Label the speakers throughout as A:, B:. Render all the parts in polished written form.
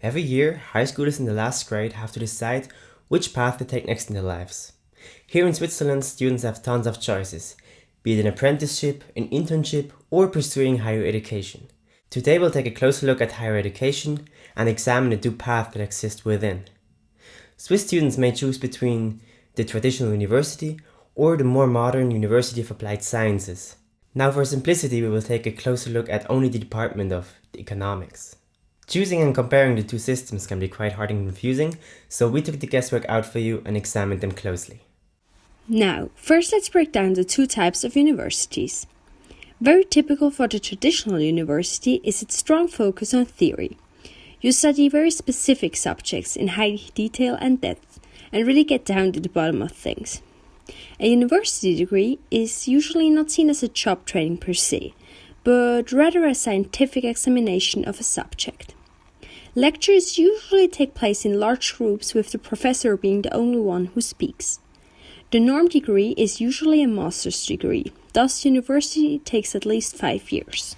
A: Every year, high schoolers in the last grade have to decide which path to take next in their lives. Here in Switzerland, students have tons of choices, be it an apprenticeship, an internship, or pursuing higher education. Today we'll take a closer look at higher education and examine the two paths that exist within. Swiss students may choose between the traditional university or the more modern University of Applied Sciences. Now for simplicity, we will take a closer look at only the department of economics. Choosing and comparing the two systems can be quite hard and confusing, so we took the guesswork out for you and examined them closely.
B: Now, first let's break down the two types of universities. Very typical for the traditional university is its strong focus on theory. You study very specific subjects in high detail and depth, and really get down to the bottom of things. A university degree is usually not seen as a job training per se, but rather a scientific examination of a subject. Lectures usually take place in large groups with the professor being the only one who speaks. The norm degree is usually a master's degree, thus university takes at least 5 years.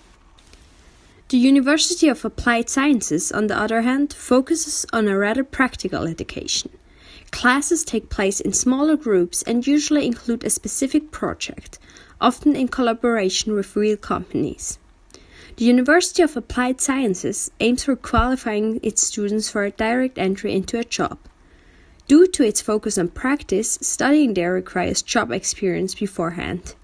B: The University of Applied Sciences, on the other hand, focuses on a rather practical education. Classes take place in smaller groups and usually include a specific project, often in collaboration with real companies. The University of Applied Sciences aims for qualifying its students for a direct entry into a job. Due to its focus on practice, studying there requires job experience beforehand.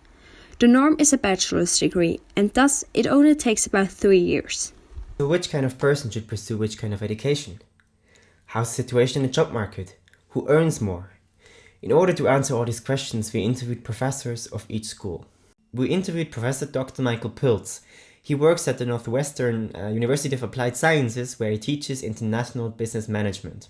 B: The norm is a bachelor's degree, and thus it only takes about 3 years.
A: So which kind of person should pursue which kind of education? How's the situation in the job market? Who earns more? In order to answer all these questions, we interviewed professors of each school. We interviewed Professor Dr. Michael Pilz. He works at the Northwestern University of Applied Sciences, where he teaches international business management.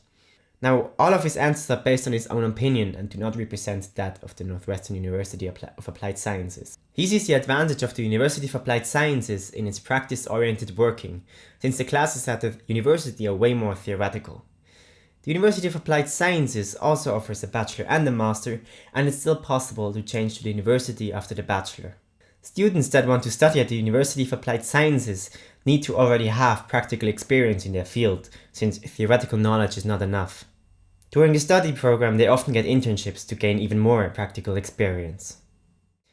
A: Now, all of his answers are based on his own opinion and do not represent that of the Northwestern University of Applied Sciences. He sees the advantage of the University of Applied Sciences in its practice-oriented working, since the classes at the university are way more theoretical. The University of Applied Sciences also offers a bachelor and a master, and it's still possible to change to the university after the bachelor. Students that want to study at the University of Applied Sciences need to already have practical experience in their field, since theoretical knowledge is not enough. During the study program, they often get internships to gain even more practical experience.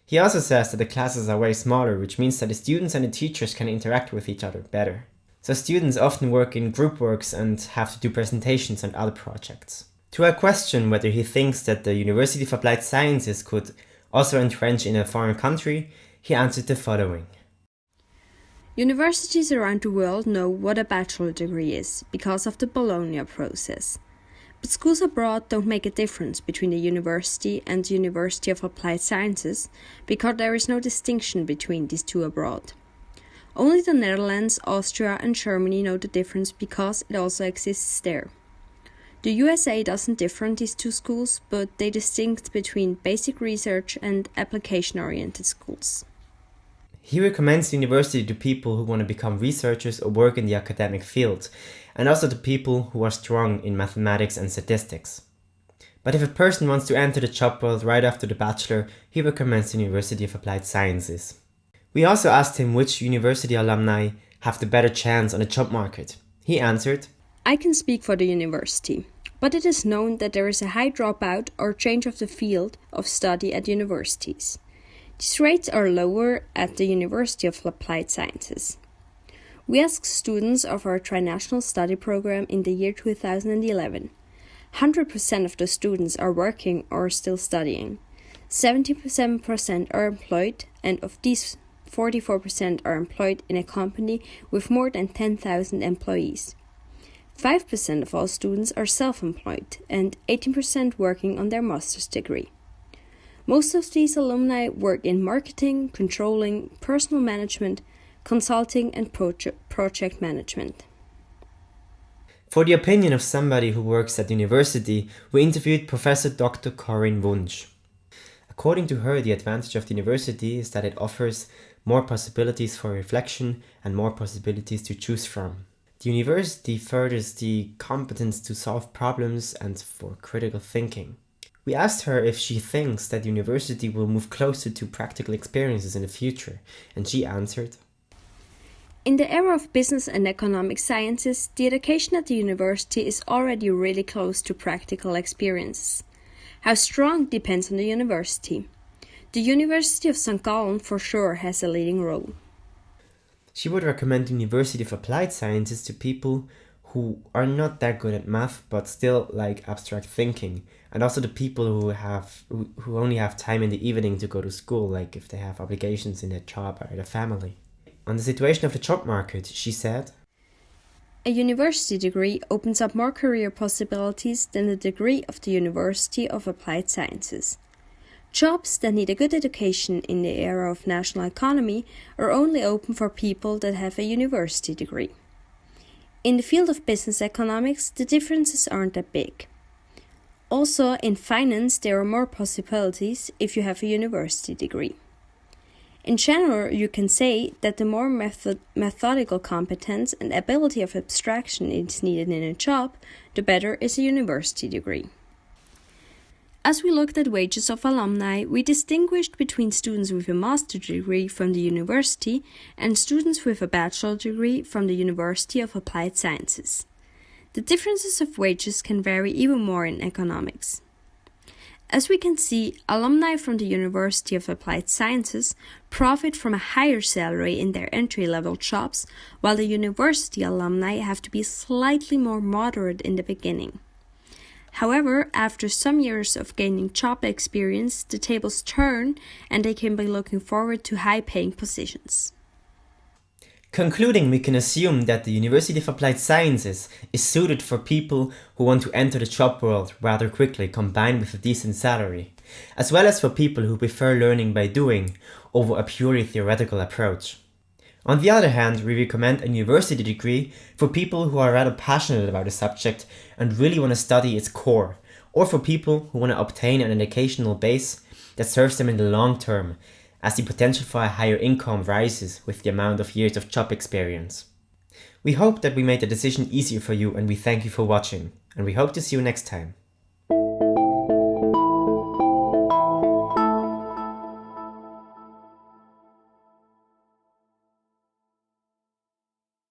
A: He also says that the classes are way smaller, which means that the students and the teachers can interact with each other better. So students often work in group works and have to do presentations and other projects. To our question whether he thinks that the University of Applied Sciences could also entrench in a foreign country, he answered the following.
B: Universities around the world know what a bachelor degree is because of the Bologna process. But schools abroad don't make a difference between the university and the University of Applied Sciences because there is no distinction between these two abroad. Only the Netherlands, Austria and Germany know the difference because it also exists there. The USA doesn't differentiate these two schools, but they distinct between basic research and application-oriented schools.
A: He recommends the university to people who want to become researchers or work in the academic field, and also to people who are strong in mathematics and statistics. But if a person wants to enter the job world right after the bachelor, he recommends the University of Applied Sciences. We also asked him which university alumni have the better chance on the job market. He answered,
B: I can speak for the university, but it is known that there is a high dropout or change of the field of study at universities. These rates are lower at the University of Applied Sciences. We asked students of our trinational study program in the year 2011. 100% of the students are working or still studying. 77% are employed, and of these 44% are employed in a company with more than 10,000 employees. 5% of all students are self-employed and 18% working on their master's degree. Most of these alumni work in marketing, controlling, personal management, consulting and project management.
A: For the opinion of somebody who works at the university, we interviewed Professor Dr. Corinne Wunsch. According to her, the advantage of the university is that it offers more possibilities for reflection and more possibilities to choose from. The university furthers the competence to solve problems and for critical thinking. We asked her if she thinks that the university will move closer to practical experiences in the future, and she answered,
B: In the era of business and economic sciences, the education at the university is already really close to practical experiences. How strong depends on the university. The University of St. Gallen for sure has a leading role.
A: She would recommend University of Applied Sciences to people who are not that good at math but still like abstract thinking, and also the people who only have time in the evening to go to school, like if they have obligations in their job or their family. On the situation of the job market, she said,
B: A university degree opens up more career possibilities than the degree of the University of Applied Sciences. Jobs that need a good education in the era of national economy are only open for people that have a university degree. In the field of business economics, the differences aren't that big. Also, in finance, there are more possibilities if you have a university degree. In general, you can say that the more methodical competence and ability of abstraction is needed in a job, the better is a university degree. As we looked at wages of alumni, we distinguished between students with a master's degree from the university and students with a bachelor degree from the University of Applied Sciences. The differences of wages can vary even more in economics. As we can see, alumni from the University of Applied Sciences profit from a higher salary in their entry-level jobs, while the university alumni have to be slightly more moderate in the beginning. However, after some years of gaining job experience, the tables turn and they can be looking forward to high-paying positions.
A: Concluding, we can assume that the University of Applied Sciences is suited for people who want to enter the job world rather quickly combined with a decent salary, as well as for people who prefer learning by doing over a purely theoretical approach. On the other hand, we recommend a university degree for people who are rather passionate about a subject and really want to study its core, or for people who want to obtain an educational base that serves them in the long term, as the potential for a higher income rises with the amount of years of job experience. We hope that we made the decision easier for you, and we thank you for watching, and we hope to see you next time.